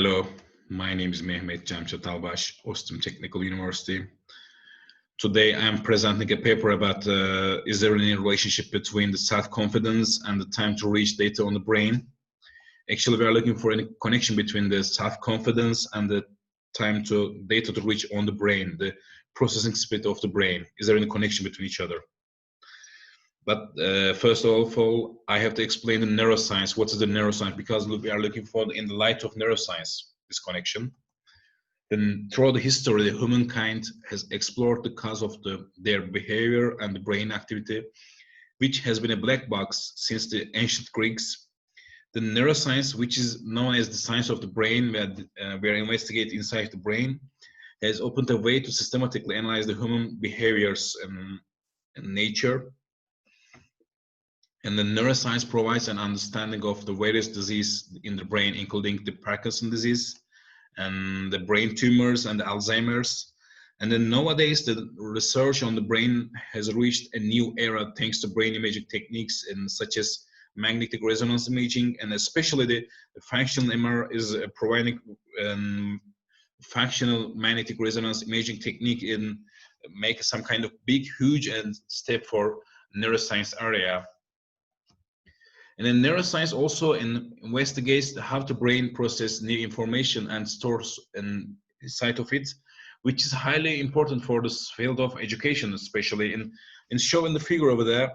Hello, my name is Mehmet, Çatalbaş, Austin Technical University. Today I'm presenting a paper about is there any relationship between the self-confidence and the time to reach data on the brain. Actually, we are looking for any connection between the self-confidence and the time to data to reach on the brain, the processing speed of the brain. Is there any connection between each other? But first of all, I have to explain the neuroscience. What is the neuroscience? Because we are looking for, in the light of neuroscience, this connection. Then throughout the history, humankind has explored the cause of their behavior and the brain activity, which has been a black box since the ancient Greeks. The neuroscience, which is known as the science of the brain, where investigate inside the brain, has opened a way to systematically analyze the human behaviors and nature. And the neuroscience provides an understanding of the various diseases in the brain, including the Parkinson's disease and the brain tumors and the Alzheimer's. And then nowadays, the research on the brain has reached a new era thanks to brain imaging techniques such as magnetic resonance imaging, and especially the functional MR is providing functional magnetic resonance imaging technique in make some kind of big, huge and step for neuroscience area. And then neuroscience also investigates how the brain processes new information and stores inside of it, which is highly important for this field of education, especially in showing the figure over there.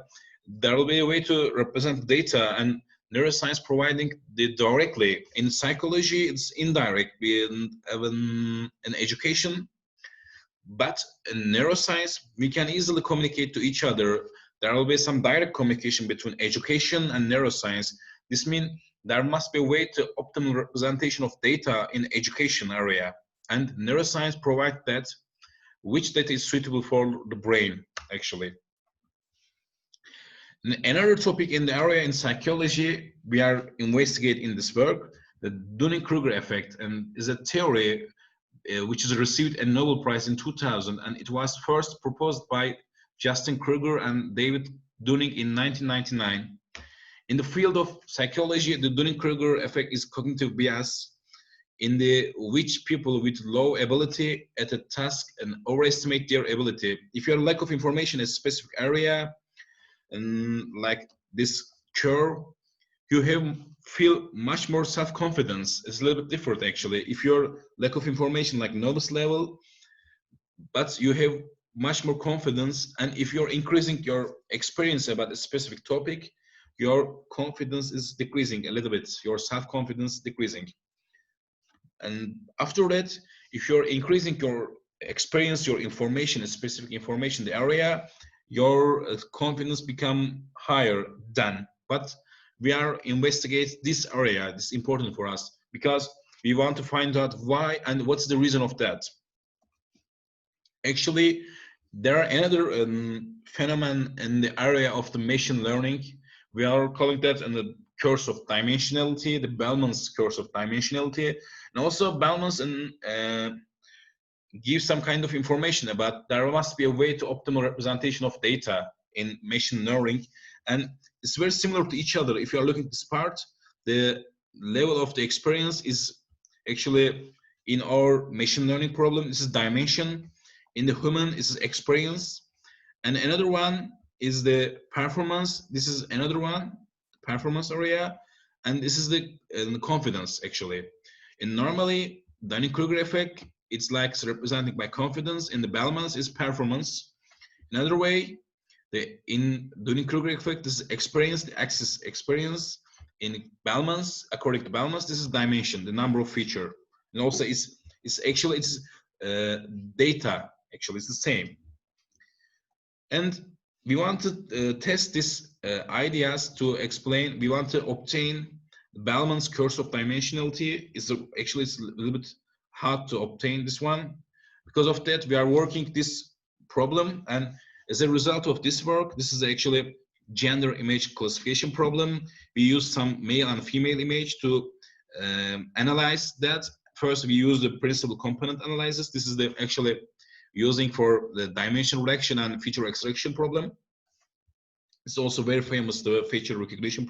There will be a way to represent data, and neuroscience providing the directly. In psychology, it's indirect, in education. But in neuroscience, we can easily communicate to each other. There will be some direct communication between education and neuroscience. This means there must be a way to optimal representation of data in education area. And neuroscience provides that, which data is suitable for the brain, actually. Another topic in the area in psychology, we are investigating this work, the Dunning-Kruger effect, and is a theory which has received a Nobel Prize in 2000, and it was first proposed by Justin Kruger and David Dunning in 1999. In the field of psychology, the Dunning-Kruger effect is cognitive bias, in which people with low ability at a task and overestimate their ability. If you have lack of information in a specific area, and like this curve, you feel much more self-confidence. It's a little bit different actually. If you're lack of information like novice level, but you have much more confidence, and if you're increasing your experience about a specific topic, your confidence is decreasing a little bit, your self-confidence decreasing. And after that, if you're increasing your experience, your information, a specific information, the area, your confidence become higher than. But we are investigate this area. This is important for us because we want to find out why and what's the reason of that. Actually, there are another phenomenon in the area of the machine learning. We are calling that in the curse of dimensionality, the Bellman's curse of dimensionality, and also Bellman's give some kind of information about there must be a way to optimal representation of data in machine learning, and it's very similar to each other. If you are looking at this part, the level of the experience is actually in our machine learning problem, this is dimension. In the human, this is experience, and another one is the performance. This is another one, performance area, and this is the confidence actually. And normally, Dunning-Kruger effect, it's like represented by confidence. In the Bellman's is performance. Another way, in Dunning-Kruger effect, this is experience, the axis experience. In Bellman's, according to Bellman's, this is dimension, the number of feature. And also, it's data. Actually, it's the same. And we want to test these ideas to explain. We want to obtain Bellman's curse of dimensionality. It's a little bit hard to obtain this one. Because of that, we are working this problem, and as a result of this work, this is actually gender image classification problem. We use some male and female image to analyze that. First, we use the principal component analysis. This is the actually using for the dimension reduction and feature extraction problem. It's also very famous, the feature recognition,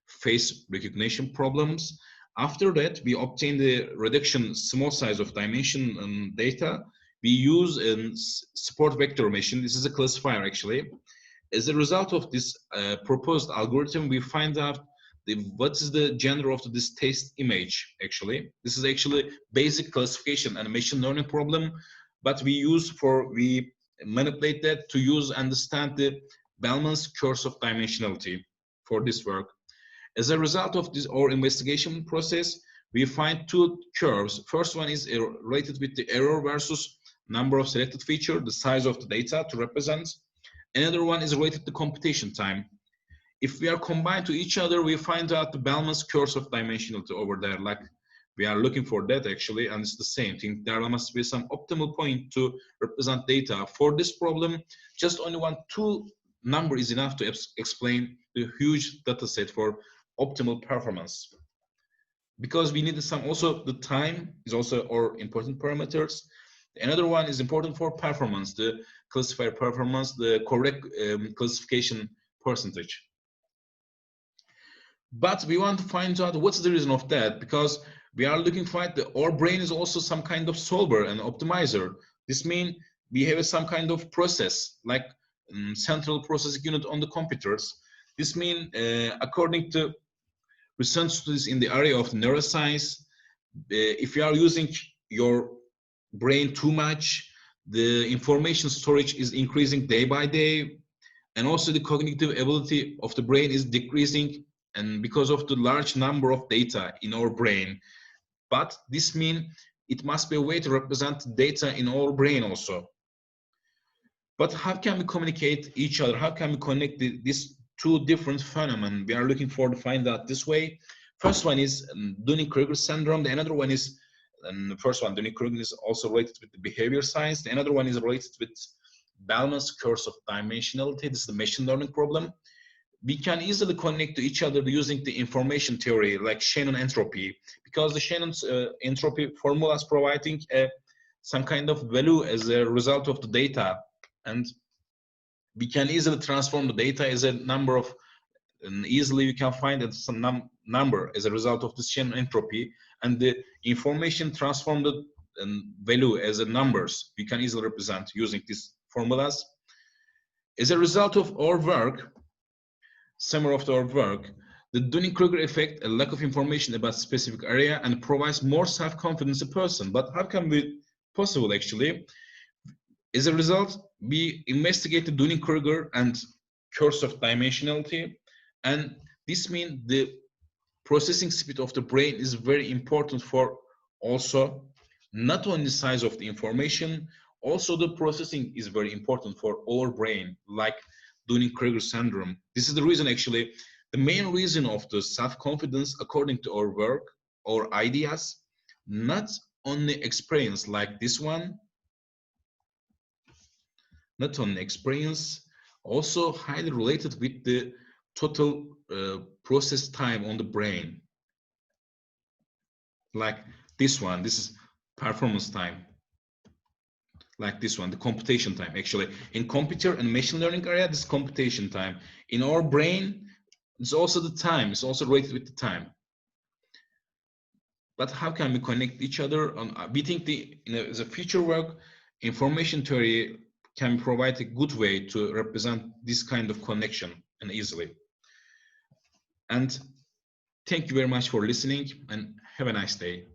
face recognition problems. After that, we obtain the reduction small size of dimension data. We use a support vector machine. This is a classifier actually. As a result of this proposed algorithm, we find out what is the gender of this test image actually. This is actually basic classification and machine learning problem, but we manipulate that to understand the Bellman's curve of dimensionality for this work. As a result of this our investigation process, we find two curves. First one is related with the error versus number of selected feature, the size of the data to represent. Another one is related to computation time. If we are combined to each other, we find out the Bellman's curve of dimensionality over there. Like we are looking for that actually, and it's the same thing. There must be some optimal point to represent data. For this problem, just only two number is enough to explain the huge data set for optimal performance. Because we need some also the time is also our important parameters. Another one is important for performance, the classifier performance, the correct classification percentage. But we want to find out what's the reason of that, because we are looking for our brain is also some kind of solver and optimizer. This means we have some kind of process like central processing unit on the computers. This means according to recent studies in the area of neuroscience, if you are using your brain too much, the information storage is increasing day by day, and also the cognitive ability of the brain is decreasing, and because of the large number of data in our brain. But this means it must be a way to represent data in our brain also. But how can we communicate each other? How can we connect these two different phenomena we are looking for to find out this way? First one is Dunning-Kruger syndrome. The another one is, the first one, Dunning-Kruger, is also related with the behavior science. The another one is related with Bellman's curve of dimensionality. This is the machine learning problem. We can easily connect to each other using the information theory like Shannon entropy, because the Shannon's entropy formula is providing some kind of value as a result of the data, and we can easily transform the data as a number of, and easily you can find that some number as a result of this Shannon entropy, and the information transformed value as a numbers we can easily represent using these formulas. As a result of our work, summary of our work, the Dunning-Kruger effect, a lack of information about specific area, and provides more self-confidence in a person. But how can be possible actually? As a result, we investigate the Dunning-Kruger and curve of dimensionality, and this means the processing speed of the brain is very important for also not only the size of the information, also the processing is very important for our brain, like Dunning-Kruger syndrome. This is the reason actually, the main reason of the self-confidence according to our work or ideas, not only experience like this one, not only experience, also highly related with the total process time on the brain. Like this one, this is performance time. Like this one, the computation time. Actually, in computer and machine learning area, this computation time. In our brain, it's also the time. It's also related with the time. But how can we connect each other? We think as a future work, information theory can provide a good way to represent this kind of connection and easily. And thank you very much for listening, and have a nice day.